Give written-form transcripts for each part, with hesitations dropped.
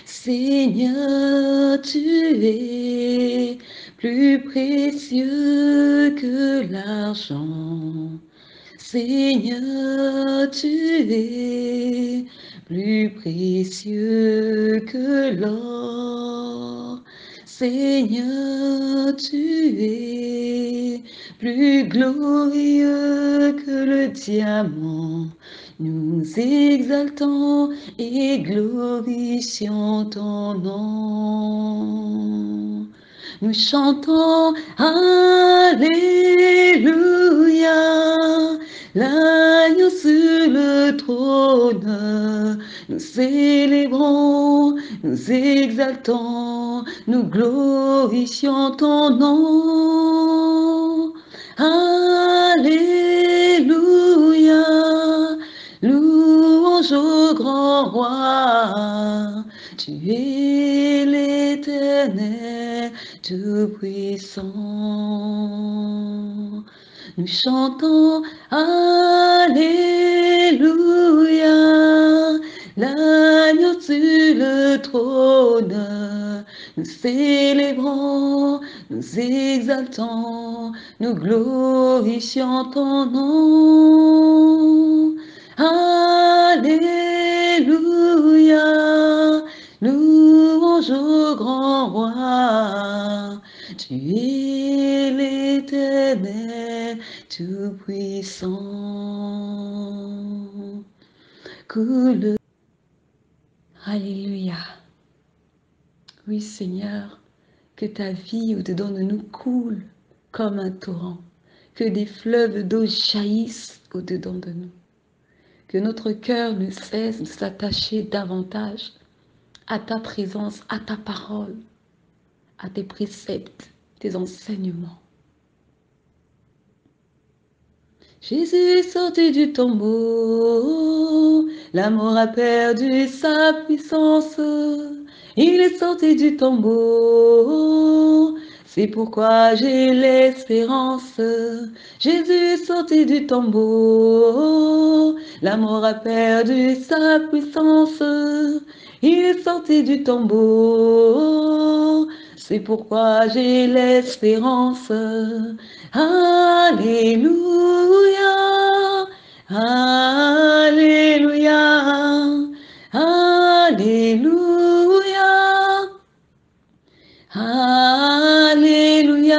Seigneur, tu es plus précieux que l'argent. Seigneur, tu es plus précieux que l'or. Seigneur, tu es plus glorieux que le diamant. Nous exaltons et glorifions ton nom. Nous chantons Alléluia, l'agneau sur le trône. Nous célébrons, nous exaltons, nous glorifions ton nom. Alléluia, louange au grand roi. Tu es l'Éternel tout-puissant. Nous chantons Alléluia, l'agneau sur le trône. Nous célébrons, nous exaltons, nous glorifions ton nom. Alléluia, louange au grand roi. Tu es l'Éternel tout-puissant. Coule. Alléluia. Oui, Seigneur, que ta vie au-dedans de nous coule comme un torrent, que des fleuves d'eau jaillissent au-dedans de nous, que notre cœur ne cesse de s'attacher davantage à ta présence, à ta parole, à tes préceptes, tes enseignements. Jésus est sorti du tombeau, la mort a perdu sa puissance. Il est sorti du tombeau, c'est pourquoi j'ai l'espérance. Jésus est sorti du tombeau, la mort a perdu sa puissance. Il est sorti du tombeau, c'est pourquoi j'ai l'espérance. Alléluia, Alléluia, Alléluia, Alléluia.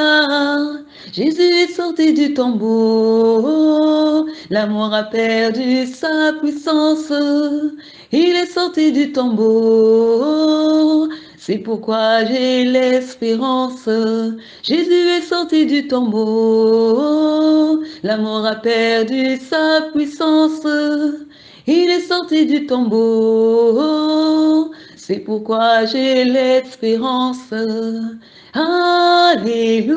Jésus est sorti du tombeau, la mort a perdu sa puissance. Il est sorti du tombeau, c'est pourquoi j'ai l'espérance. Jésus est sorti du tombeau, la mort a perdu sa puissance. Il est sorti du tombeau, c'est pourquoi j'ai l'espérance. Alléluia,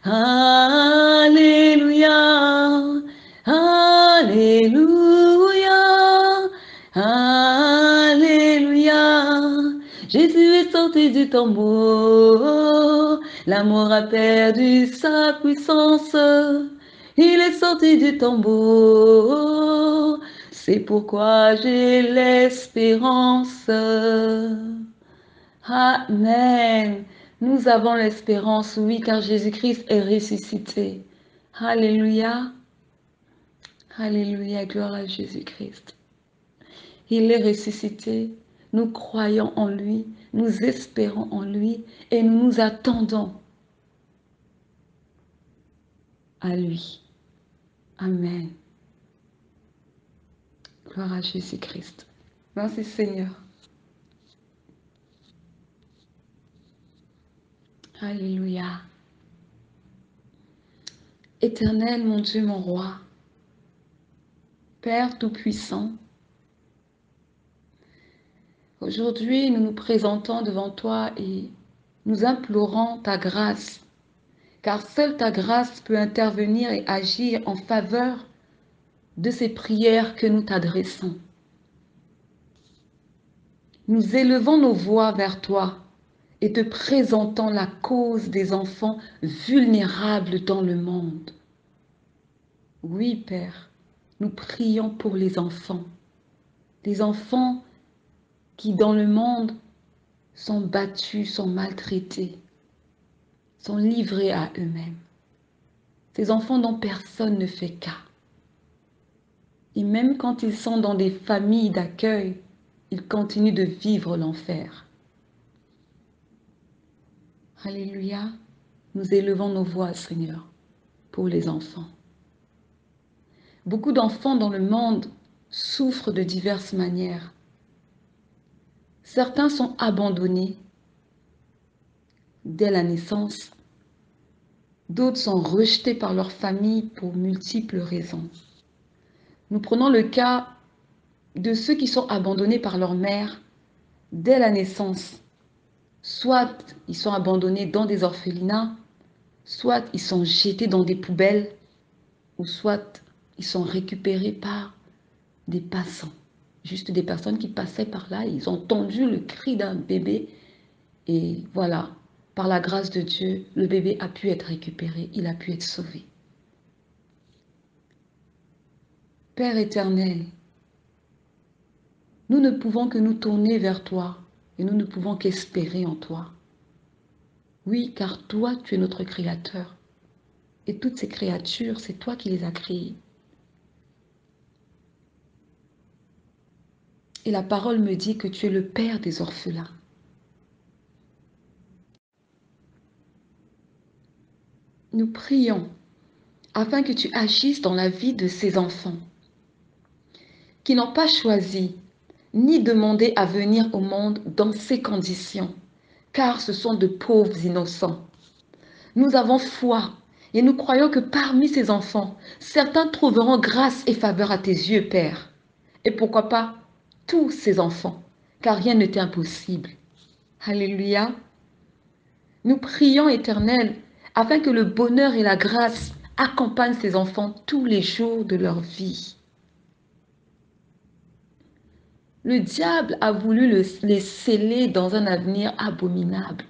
Alléluia, Alléluia, Alléluia. Jésus est sorti du tombeau, la mort a perdu sa puissance. Il est sorti du tombeau, c'est pourquoi j'ai l'espérance. Amen. Nous avons l'espérance, oui, car Jésus-Christ est ressuscité. Alléluia. Alléluia, gloire à Jésus-Christ. Il est ressuscité. Nous croyons en lui, nous espérons en lui et nous nous attendons à lui. Amen. Gloire à Jésus-Christ. Merci Seigneur. Alléluia. Éternel, mon Dieu, mon roi, Père Tout-Puissant, aujourd'hui nous nous présentons devant toi et nous implorons ta grâce, car seule ta grâce peut intervenir et agir en faveur de ces prières que nous t'adressons. Nous élevons nos voix vers toi et te présentons la cause des enfants vulnérables dans le monde. Oui, Père, nous prions pour les enfants qui dans le monde sont battus, sont maltraités, sont livrés à eux-mêmes. Ces enfants dont personne ne fait cas. Et même quand ils sont dans des familles d'accueil, ils continuent de vivre l'enfer. Alléluia. Nous élevons nos voix, Seigneur, pour les enfants. Beaucoup d'enfants dans le monde souffrent de diverses manières. Certains sont abandonnés dès la naissance. D'autres sont rejetés par leur famille pour multiples raisons. Nous prenons le cas de ceux qui sont abandonnés par leur mère dès la naissance. Soit ils sont abandonnés dans des orphelinats, soit ils sont jetés dans des poubelles, ou soit ils sont récupérés par des passants. Juste des personnes qui passaient par là, ils ont entendu le cri d'un bébé et voilà, par la grâce de Dieu, le bébé a pu être récupéré, il a pu être sauvé. Père éternel, nous ne pouvons que nous tourner vers toi et nous ne pouvons qu'espérer en toi. Oui, car toi, tu es notre Créateur. Et toutes ces créatures, c'est toi qui les as créées. Et la parole me dit que tu es le Père des orphelins. Nous prions afin que tu agisses dans la vie de ces enfants qui n'ont pas choisi ni demandé à venir au monde dans ces conditions, car ce sont de pauvres innocents. Nous avons foi et nous croyons que parmi ces enfants, certains trouveront grâce et faveur à tes yeux, Père. Et pourquoi pas tous ces enfants, car rien n'est impossible. Alléluia. Nous prions, Éternel, afin que le bonheur et la grâce accompagnent ces enfants tous les jours de leur vie. Le diable a voulu les sceller dans un avenir abominable.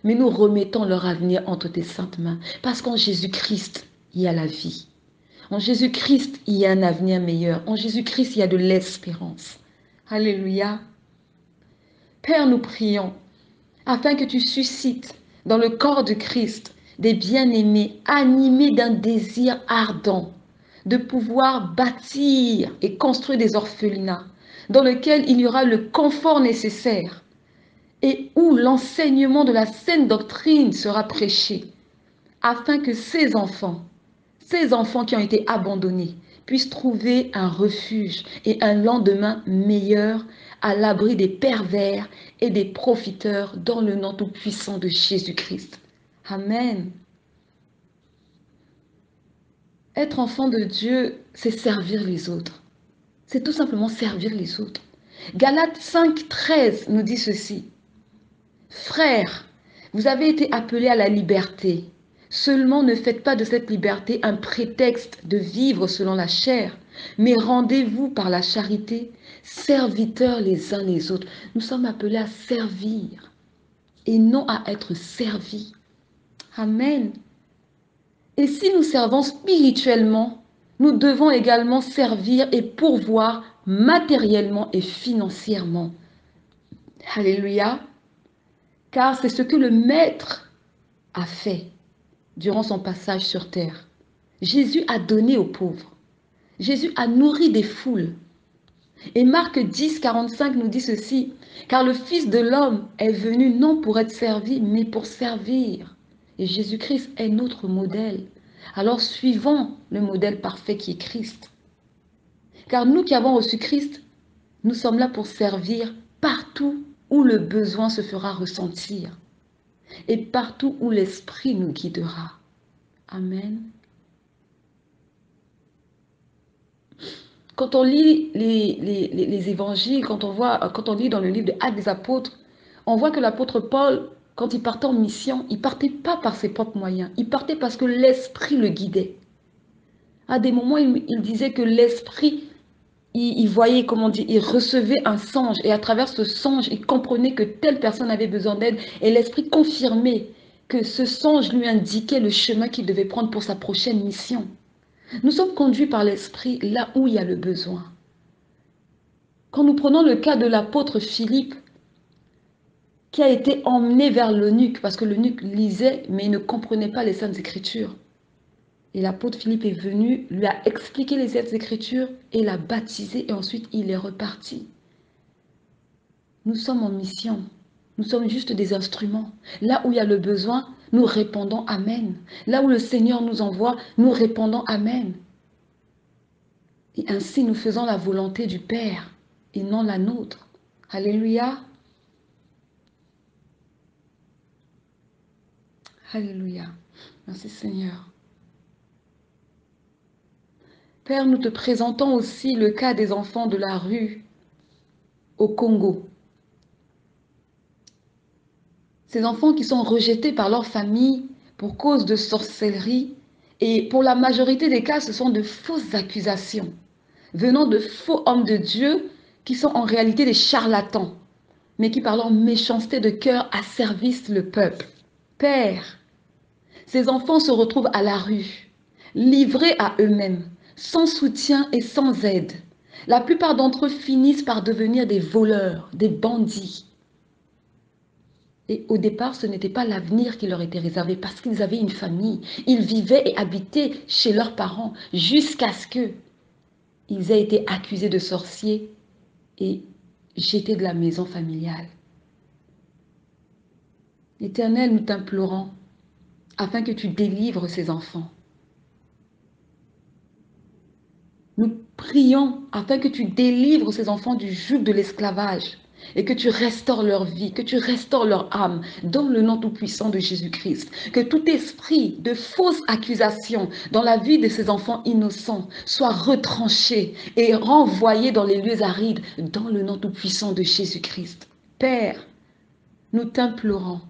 Mais nous remettons leur avenir entre tes saintes mains. Parce qu'en Jésus-Christ, il y a la vie. En Jésus-Christ, il y a un avenir meilleur. En Jésus-Christ, il y a de l'espérance. Alléluia. Père, nous prions afin que tu suscites dans le corps de Christ des bien-aimés animés d'un désir ardent de pouvoir bâtir et construire des orphelinats dans lesquels il y aura le confort nécessaire et où l'enseignement de la saine doctrine sera prêché, afin que ces enfants qui ont été abandonnés, puissent trouver un refuge et un lendemain meilleur à l'abri des pervers et des profiteurs dans le nom tout-puissant de Jésus-Christ. Amen. Être enfant de Dieu, c'est servir les autres. C'est tout simplement servir les autres. Galates 5, 13 nous dit ceci. Frères, vous avez été appelés à la liberté. Seulement ne faites pas de cette liberté un prétexte de vivre selon la chair, mais rendez-vous par la charité, serviteurs les uns les autres. Nous sommes appelés à servir et non à être servis. Amen. Et si nous servons spirituellement, nous devons également servir et pourvoir matériellement et financièrement. Alléluia. Car c'est ce que le Maître a fait durant son passage sur terre. Jésus a donné aux pauvres. Jésus a nourri des foules. Et Marc 10, 45 nous dit ceci, car le Fils de l'homme est venu non pour être servi, mais pour servir. Et Jésus-Christ est notre modèle. Alors suivons le modèle parfait qui est Christ. Car nous qui avons reçu Christ, nous sommes là pour servir partout où le besoin se fera ressentir et partout où l'Esprit nous guidera. Amen. Quand on lit les évangiles, quand on lit dans le livre des Actes des Apôtres, on voit que l'apôtre Paul, quand il partait en mission, il ne partait pas par ses propres moyens. Il partait parce que l'Esprit le guidait. À des moments, il disait que l'Esprit, il voyait, comment on dit, il recevait un songe. Et à travers ce songe, il comprenait que telle personne avait besoin d'aide. Et l'Esprit confirmait que ce songe lui indiquait le chemin qu'il devait prendre pour sa prochaine mission. Nous sommes conduits par l'Esprit là où il y a le besoin. Quand nous prenons le cas de l'apôtre Philippe, qui a été emmené vers l'eunuque, parce que l'eunuque lisait, mais il ne comprenait pas les Saintes Écritures. Et l'apôtre Philippe est venu, lui a expliqué les Saintes Écritures et l'a baptisé, et ensuite il est reparti. Nous sommes en mission. Nous sommes juste des instruments. Là où il y a le besoin, nous répondons Amen. Là où le Seigneur nous envoie, nous répondons Amen. Et ainsi, nous faisons la volonté du Père et non la nôtre. Alléluia. Alléluia. Merci Seigneur. Père, nous te présentons aussi le cas des enfants de la rue au Congo. Ces enfants qui sont rejetés par leur famille pour cause de sorcellerie. Et pour la majorité des cas, ce sont de fausses accusations venant de faux hommes de Dieu qui sont en réalité des charlatans, mais qui par leur méchanceté de cœur asservissent le peuple. Père, ces enfants se retrouvent à la rue, livrés à eux-mêmes, sans soutien et sans aide. La plupart d'entre eux finissent par devenir des voleurs, des bandits. Et au départ, ce n'était pas l'avenir qui leur était réservé parce qu'ils avaient une famille. Ils vivaient et habitaient chez leurs parents jusqu'à ce qu'ils aient été accusés de sorciers et jetés de la maison familiale. Éternel, nous t'implorons afin que tu délivres ces enfants. Nous prions afin que tu délivres ces enfants du joug de l'esclavage et que tu restaures leur vie, que tu restaures leur âme dans le nom tout-puissant de Jésus-Christ. Que tout esprit de fausse accusation dans la vie de ces enfants innocents soit retranché et renvoyé dans les lieux arides dans le nom tout-puissant de Jésus-Christ. Père, nous t'implorons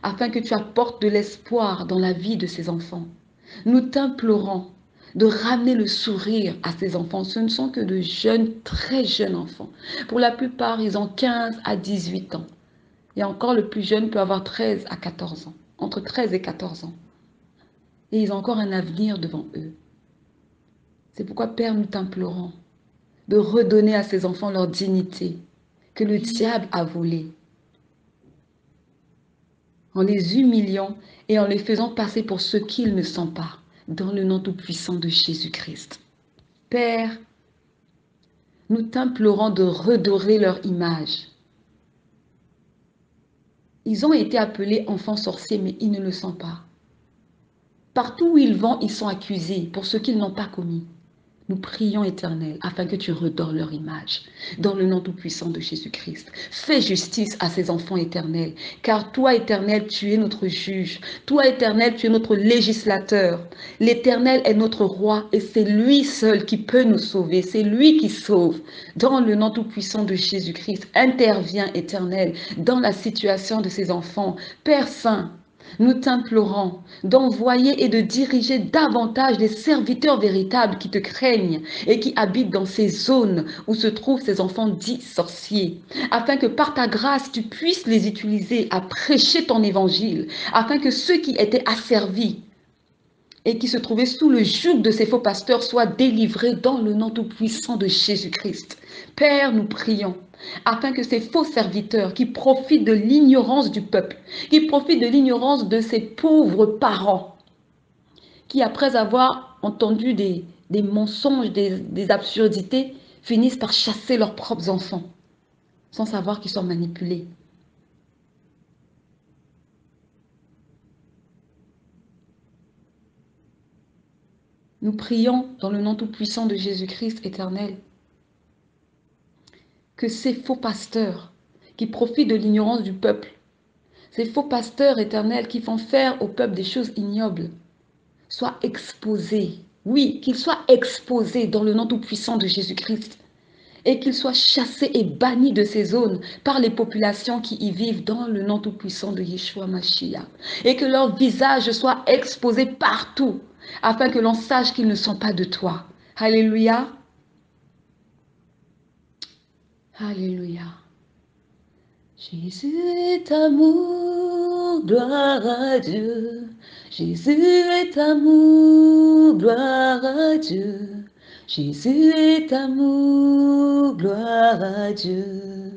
afin que tu apportes de l'espoir dans la vie de ces enfants. Nous t'implorons de ramener le sourire à ces enfants. Ce ne sont que de jeunes, très jeunes enfants. Pour la plupart, ils ont 15 à 18 ans. Et encore, le plus jeune peut avoir 13 à 14 ans. Entre 13 et 14 ans. Et ils ont encore un avenir devant eux. C'est pourquoi, Père, nous t'implorons de redonner à ces enfants leur dignité que le diable a volée, en les humiliant et en les faisant passer pour ceux qu'ils ne sont pas, dans le nom tout-puissant de Jésus-Christ. Père, nous t'implorons de redorer leur image. Ils ont été appelés enfants sorciers, mais ils ne le sont pas. Partout où ils vont, ils sont accusés pour ce qu'ils n'ont pas commis. Nous prions, Éternel, afin que tu redores leur image, dans le nom tout-puissant de Jésus-Christ. Fais justice à ces enfants, Éternel, car toi, Éternel, tu es notre juge. Toi, Éternel, tu es notre législateur. L'Éternel est notre roi et c'est lui seul qui peut nous sauver. C'est lui qui sauve. Dans le nom tout-puissant de Jésus-Christ, interviens, Éternel, dans la situation de ces enfants. Père Saint, nous t'implorons d'envoyer et de diriger davantage des serviteurs véritables qui te craignent et qui habitent dans ces zones où se trouvent ces enfants dits sorciers, afin que par ta grâce, tu puisses les utiliser à prêcher ton évangile, afin que ceux qui étaient asservis et qui se trouvaient sous le joug de ces faux pasteurs soient délivrés dans le nom tout-puissant de Jésus-Christ. Père, nous prions afin que ces faux serviteurs qui profitent de l'ignorance du peuple, qui profitent de l'ignorance de ces pauvres parents, qui après avoir entendu des mensonges, des absurdités, finissent par chasser leurs propres enfants, sans savoir qu'ils sont manipulés. Nous prions dans le nom tout-puissant de Jésus-Christ éternel, que ces faux pasteurs qui profitent de l'ignorance du peuple, ces faux pasteurs éternels qui font faire au peuple des choses ignobles, soient exposés. Oui, qu'ils soient exposés dans le nom tout-puissant de Jésus-Christ et qu'ils soient chassés et bannis de ces zones par les populations qui y vivent dans le nom tout-puissant de Yeshua Mashiach. Et que leur visage soit exposé partout afin que l'on sache qu'ils ne sont pas de toi. Alléluia. Alléluia. Jésus est amour, gloire à Dieu. Jésus est amour, gloire à Dieu. Jésus est amour, gloire à Dieu.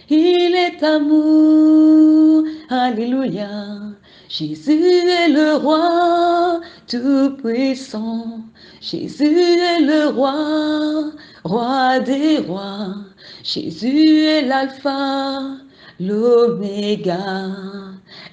Il est amour, alléluia. Jésus est le roi tout-puissant. Jésus est le roi, roi des rois. Jésus est l'alpha, l'oméga.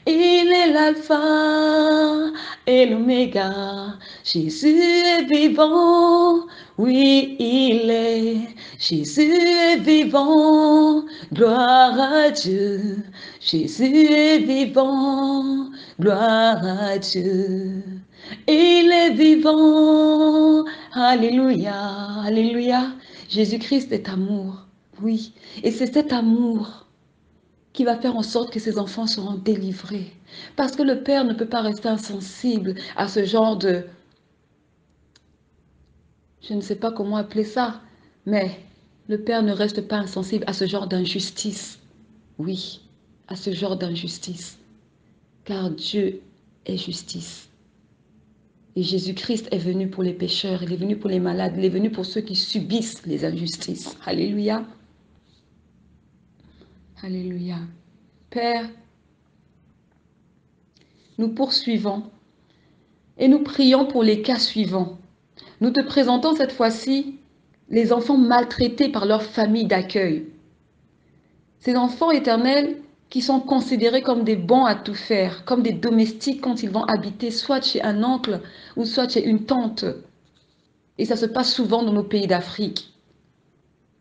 Il est l'alpha et l'oméga. Jésus est vivant, oui, il est. Jésus est vivant, gloire à Dieu. Jésus est vivant, gloire à Dieu. Il est vivant, alléluia, alléluia. Jésus-Christ est amour, oui. Et c'est cet amour qui va faire en sorte que ses enfants seront délivrés. Parce que le Père ne peut pas rester insensible à ce genre de... Je ne sais pas comment appeler ça, mais le Père ne reste pas insensible à ce genre d'injustice. Oui, à ce genre d'injustice. Car Dieu est justice. Et Jésus-Christ est venu pour les pécheurs, il est venu pour les malades, il est venu pour ceux qui subissent les injustices. Alléluia. Alléluia. Père, nous poursuivons et nous prions pour les cas suivants. Nous te présentons cette fois-ci les enfants maltraités par leur famille d'accueil. Ces enfants éternels qui sont considérés comme des bons à tout faire, comme des domestiques quand ils vont habiter soit chez un oncle ou soit chez une tante. Et ça se passe souvent dans nos pays d'Afrique.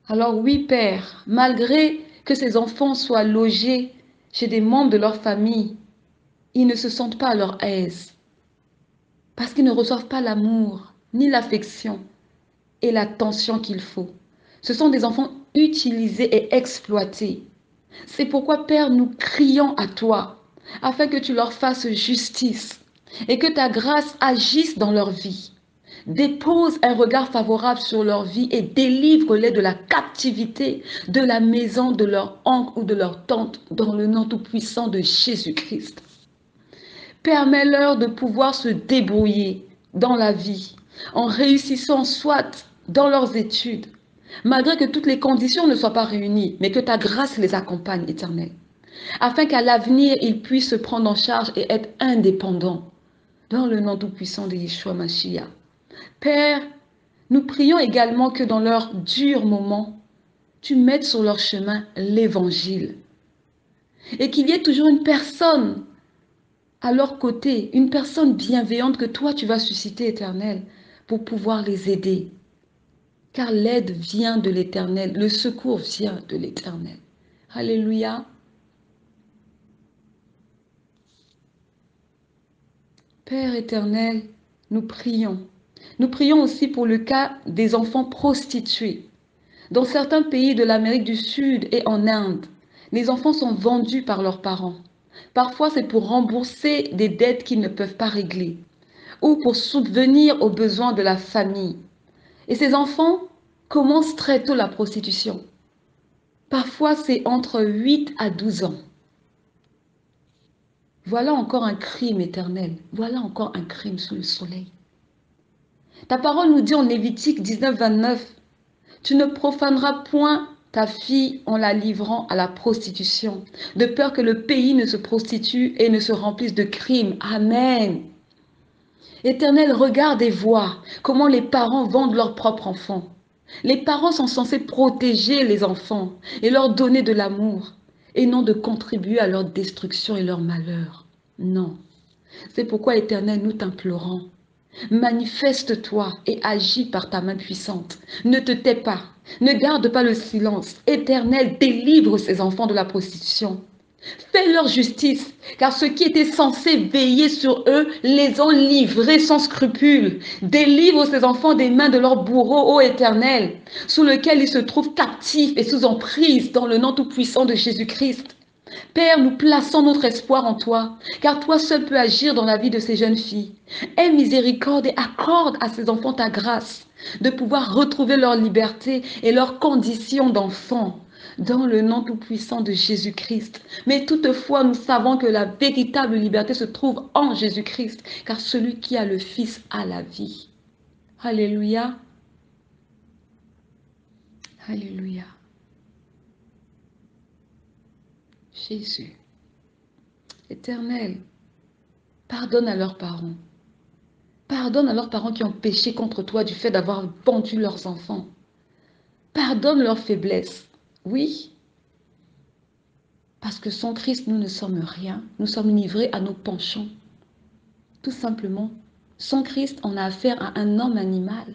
Alors oui, Père, malgré que ces enfants soient logés chez des membres de leur famille, ils ne se sentent pas à leur aise parce qu'ils ne reçoivent pas l'amour, ni l'affection et l'attention qu'il faut. Ce sont des enfants utilisés et exploités. C'est pourquoi, Père, nous crions à toi, afin que tu leur fasses justice et que ta grâce agisse dans leur vie. Dépose un regard favorable sur leur vie et délivre-les de la captivité de la maison de leur oncle ou de leur tante dans le nom tout-puissant de Jésus-Christ. Permets-leur de pouvoir se débrouiller dans la vie en réussissant soit dans leurs études, malgré que toutes les conditions ne soient pas réunies, mais que ta grâce les accompagne, Éternel, afin qu'à l'avenir, ils puissent se prendre en charge et être indépendants, dans le nom tout-puissant de Yeshua Mashiach. Père, nous prions également que dans leurs durs moments, tu mettes sur leur chemin l'Évangile et qu'il y ait toujours une personne à leur côté, une personne bienveillante que toi tu vas susciter, Éternel, pour pouvoir les aider. Car l'aide vient de l'Éternel, le secours vient de l'Éternel. Alléluia. Père éternel, nous prions. Nous prions aussi pour le cas des enfants prostitués. Dans certains pays de l'Amérique du Sud et en Inde, les enfants sont vendus par leurs parents. Parfois, c'est pour rembourser des dettes qu'ils ne peuvent pas régler ou pour subvenir aux besoins de la famille. Et ces enfants commencent très tôt la prostitution. Parfois, c'est entre 8 à 12 ans. Voilà encore un crime éternel. Voilà encore un crime sous le soleil. Ta parole nous dit en Lévitique 19, 29, « Tu ne profaneras point ta fille en la livrant à la prostitution, de peur que le pays ne se prostitue et ne se remplisse de crimes. » Amen. Éternel, regarde et vois comment les parents vendent leurs propres enfants. Les parents sont censés protéger les enfants et leur donner de l'amour, et non de contribuer à leur destruction et leur malheur. Non. C'est pourquoi, Éternel, nous t'implorons. Manifeste-toi et agis par ta main puissante. Ne te tais pas, ne garde pas le silence. Éternel, délivre ces enfants de la prostitution. Fais leur justice, car ceux qui étaient censés veiller sur eux les ont livrés sans scrupule. Délivre ces enfants des mains de leur bourreau, ô Éternel, sous lequel ils se trouvent captifs et sous emprise dans le nom tout-puissant de Jésus-Christ. Père, nous plaçons notre espoir en toi, car toi seul peux agir dans la vie de ces jeunes filles. Aie miséricorde et accorde à ces enfants ta grâce, de pouvoir retrouver leur liberté et leurs conditions d'enfants, dans le nom tout-puissant de Jésus-Christ. Mais toutefois, nous savons que la véritable liberté se trouve en Jésus-Christ, car celui qui a le Fils a la vie. Alléluia. Alléluia. Jésus. Éternel, pardonne à leurs parents. Pardonne à leurs parents qui ont péché contre toi du fait d'avoir pendu leurs enfants. Pardonne leurs faiblesses. Oui, parce que sans Christ, nous ne sommes rien. Nous sommes livrés à nos penchants. Tout simplement. Sans Christ, on a affaire à un homme animal.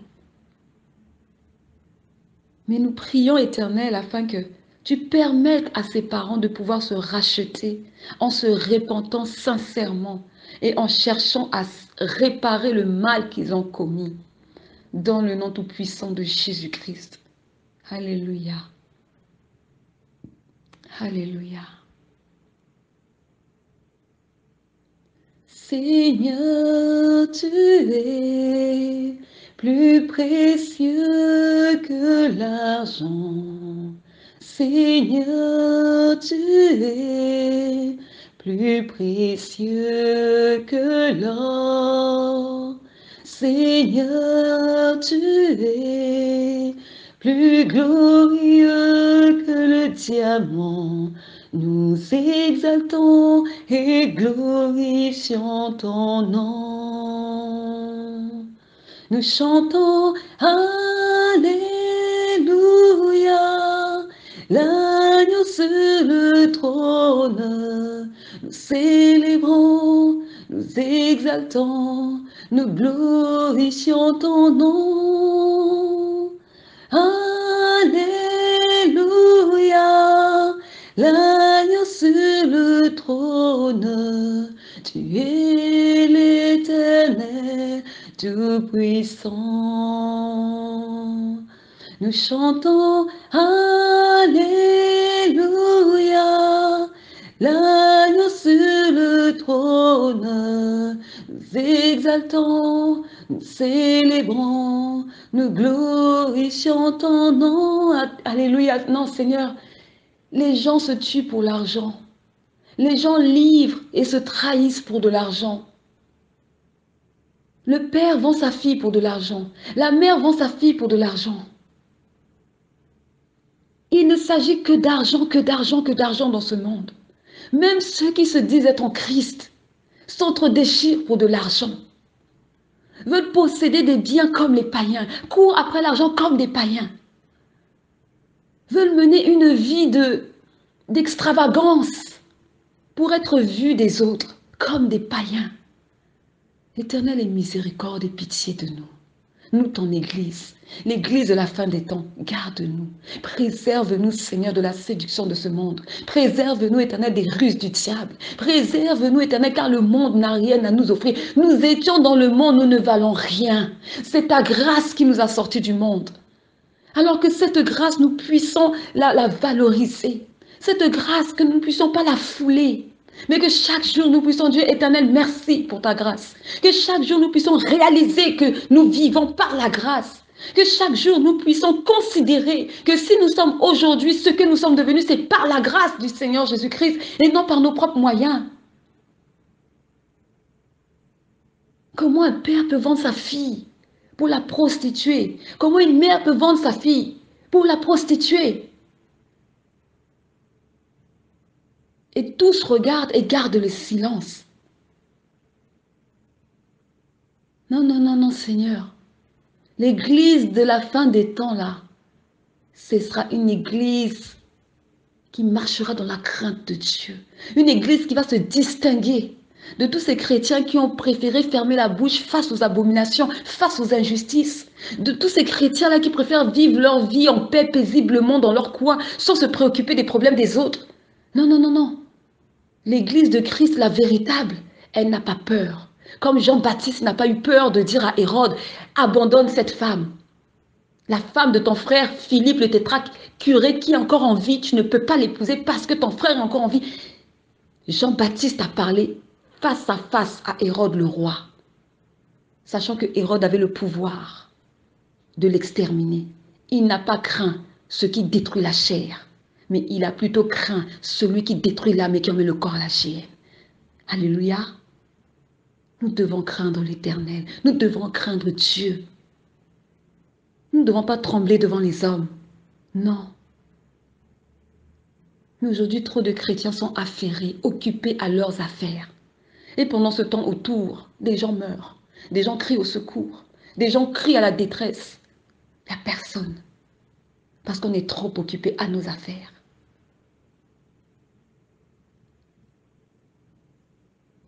Mais nous prions, Éternel, afin que tu permettes à ses parents de pouvoir se racheter en se repentant sincèrement et en cherchant à réparer le mal qu'ils ont commis. Dans le nom tout-puissant de Jésus-Christ. Alléluia. Alléluia. Seigneur, tu es plus précieux que l'argent. Seigneur, tu es plus précieux que l'or. Seigneur, tu es plus glorieux que le diamant. Nous exaltons et glorifions ton nom. Nous chantons Alléluia, l'agneau sur le trône. Nous célébrons, nous exaltons, nous glorifions ton nom. Alléluia, l'agneau sur le trône. Tu es l'Éternel tout-puissant. Nous chantons Alléluia, l'agneau sur le trône. Nous exaltons, nous célébrons, nous glorifions ton nom. Alléluia. Non, Seigneur, les gens se tuent pour l'argent. Les gens livrent et se trahissent pour de l'argent. Le père vend sa fille pour de l'argent. La mère vend sa fille pour de l'argent. Il ne s'agit que d'argent, que d'argent, que d'argent dans ce monde. Même ceux qui se disent être en Christ s'entre-déchirent pour de l'argent. Veulent posséder des biens comme les païens, courent après l'argent comme des païens. Veulent mener une vie d'extravagance pour être vus des autres comme des païens. Éternel et miséricorde et pitié de nous. Nous, ton Église, l'Église de la fin des temps, garde-nous. Préserve-nous, Seigneur, de la séduction de ce monde. Préserve-nous, Éternel, des ruses du diable. Préserve-nous, Éternel, car le monde n'a rien à nous offrir. Nous étions dans le monde, nous ne valons rien. C'est ta grâce qui nous a sortis du monde. Alors que cette grâce, nous puissions la valoriser. Cette grâce, que nous ne puissions pas la fouler. Mais que chaque jour nous puissions, Dieu éternel, merci pour ta grâce. Que chaque jour nous puissions réaliser que nous vivons par la grâce. Que chaque jour nous puissions considérer que si nous sommes aujourd'hui ce que nous sommes devenus, c'est par la grâce du Seigneur Jésus-Christ et non par nos propres moyens. Comment un père peut vendre sa fille pour la prostituer? Comment une mère peut vendre sa fille pour la prostituer? Et tous regardent et gardent le silence. Non, non, non, non, Seigneur. L'église de la fin des temps, là, ce sera une église qui marchera dans la crainte de Dieu. Une église qui va se distinguer de tous ces chrétiens qui ont préféré fermer la bouche face aux abominations, face aux injustices. De tous ces chrétiens-là qui préfèrent vivre leur vie en paix paisiblement dans leur coin, sans se préoccuper des problèmes des autres. Non, non, non, non. L'église de Christ, la véritable, elle n'a pas peur. Comme Jean-Baptiste n'a pas eu peur de dire à Hérode, abandonne cette femme. La femme de ton frère Philippe le tétrarque, curé qui est encore en vie, tu ne peux pas l'épouser parce que ton frère est encore en vie. Jean-Baptiste a parlé face à Hérode le roi, sachant que Hérode avait le pouvoir de l'exterminer. Il n'a pas craint ce qui détruit la chair, mais il a plutôt craint celui qui détruit l'âme et qui en met le corps à la chair. Alléluia. Nous devons craindre l'Éternel. Nous devons craindre Dieu. Nous ne devons pas trembler devant les hommes. Non. Mais aujourd'hui, trop de chrétiens sont affairés, occupés à leurs affaires. Et pendant ce temps, autour, des gens meurent. Des gens crient au secours. Des gens crient à la détresse. Il n'y a personne. Parce qu'on est trop occupé à nos affaires.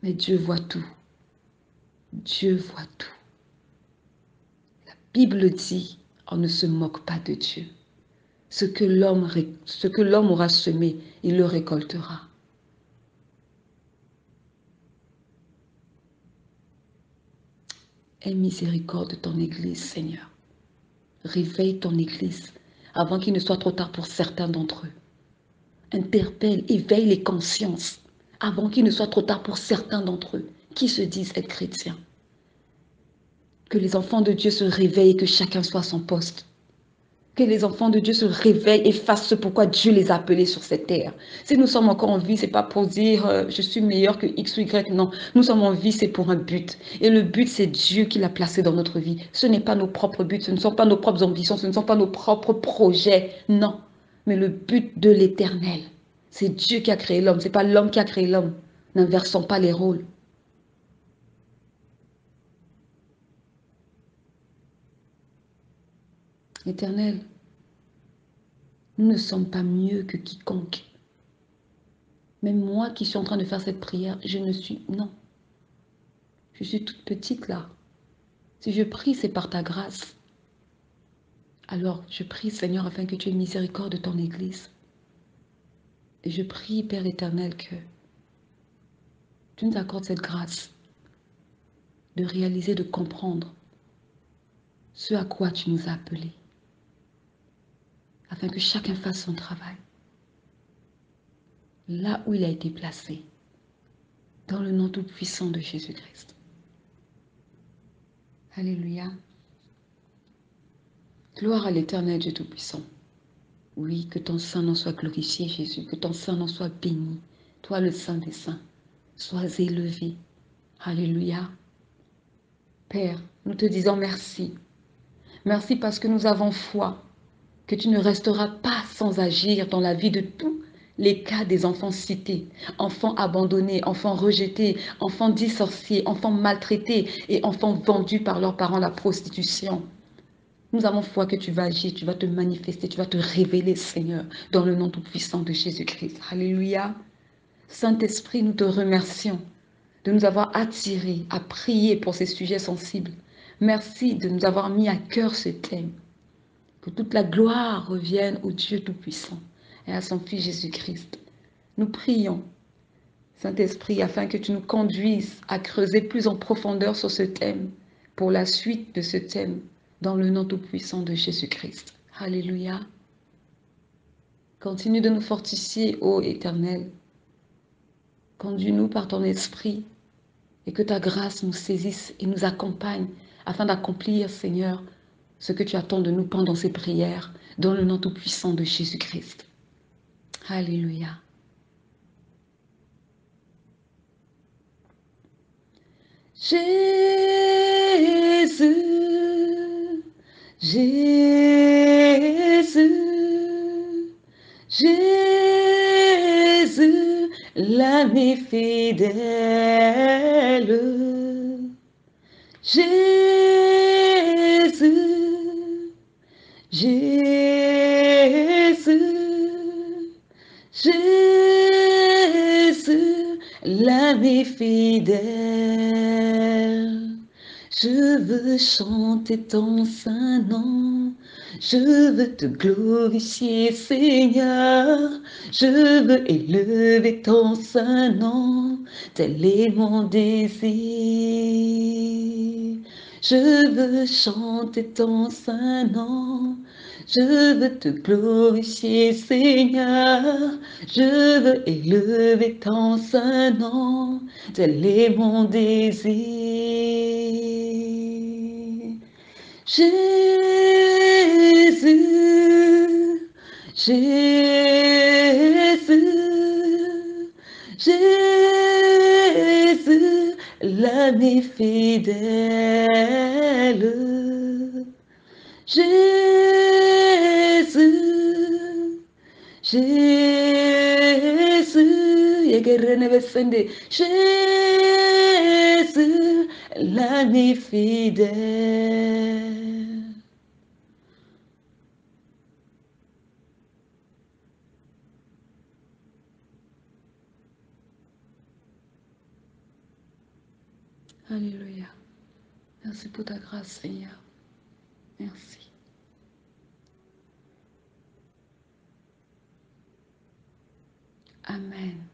Mais Dieu voit tout. Dieu voit tout. La Bible dit, on ne se moque pas de Dieu. Ce que l'homme aura semé, il le récoltera. Aie miséricorde de ton Église, Seigneur. Réveille ton Église avant qu'il ne soit trop tard pour certains d'entre eux. Interpelle, éveille les consciences avant qu'il ne soit trop tard pour certains d'entre eux qui se disent être chrétiens. Que les enfants de Dieu se réveillent et que chacun soit à son poste. Que les enfants de Dieu se réveillent et fassent ce pourquoi Dieu les a appelés sur cette terre. Si nous sommes encore en vie, ce n'est pas pour dire je suis meilleur que X ou Y. Non, nous sommes en vie, c'est pour un but. Et le but, c'est Dieu qui l'a placé dans notre vie. Ce n'est pas nos propres buts, ce ne sont pas nos propres ambitions, ce ne sont pas nos propres projets. Non, mais le but de l'éternel. C'est Dieu qui a créé l'homme, ce n'est pas l'homme qui a créé l'homme. N'inversons pas les rôles. Éternel, nous ne sommes pas mieux que quiconque. Même moi qui suis en train de faire cette prière, je ne suis... Non. Je suis toute petite là. Si je prie, c'est par ta grâce. Alors, je prie, Seigneur, afin que tu aies miséricorde de ton Église. Et je prie, Père éternel, que tu nous accordes cette grâce de réaliser, de comprendre ce à quoi tu nous as appelés, afin que chacun fasse son travail là où il a été placé, dans le nom tout-puissant de Jésus-Christ. Alléluia. Gloire à l'Éternel Dieu Tout-Puissant. Oui, que ton Saint-Nom soit glorifié, Jésus, que ton Saint-Nom soit béni. Toi, le Saint des Saints, sois élevé. Alléluia. Père, nous te disons merci. Merci parce que nous avons foi que tu ne resteras pas sans agir dans la vie de tous les cas des enfants cités, enfants abandonnés, enfants rejetés, enfants dits sorciers, enfants maltraités et enfants vendus par leurs parents à la prostitution. Nous avons foi que tu vas agir, tu vas te manifester, tu vas te révéler, Seigneur, dans le nom tout-puissant de Jésus-Christ. Alléluia. Saint-Esprit, nous te remercions de nous avoir attirés à prier pour ces sujets sensibles. Merci de nous avoir mis à cœur ce thème. Que toute la gloire revienne au Dieu Tout-Puissant et à son Fils Jésus-Christ. Nous prions, Saint-Esprit, afin que tu nous conduises à creuser plus en profondeur sur ce thème, pour la suite de ce thème, dans le nom tout-puissant de Jésus-Christ. Alléluia. Continue de nous fortifier, ô Éternel. Conduis-nous par ton esprit et que ta grâce nous saisisse et nous accompagne afin d'accomplir, Seigneur, ce que tu attends de nous pendant ces prières, dans le nom tout-puissant de Jésus-Christ. Alléluia. Jésus, Jésus, Jésus, l'ami fidèle. Jésus, Jésus, Jésus, l'ami fidèle. Je veux chanter ton saint nom, je veux te glorifier, Seigneur. Je veux élever ton saint nom, tel est mon désir. Je veux chanter ton saint nom, je veux te glorifier, Seigneur. Je veux élever ton saint nom, tel est mon désir. Jésus, Jésus, Jésus, l'ami fidèle. Jésus, Jésus, Jésus, l'ami fidèle. Alléluia. Merci pour ta grâce, Seigneur. Merci. Amen.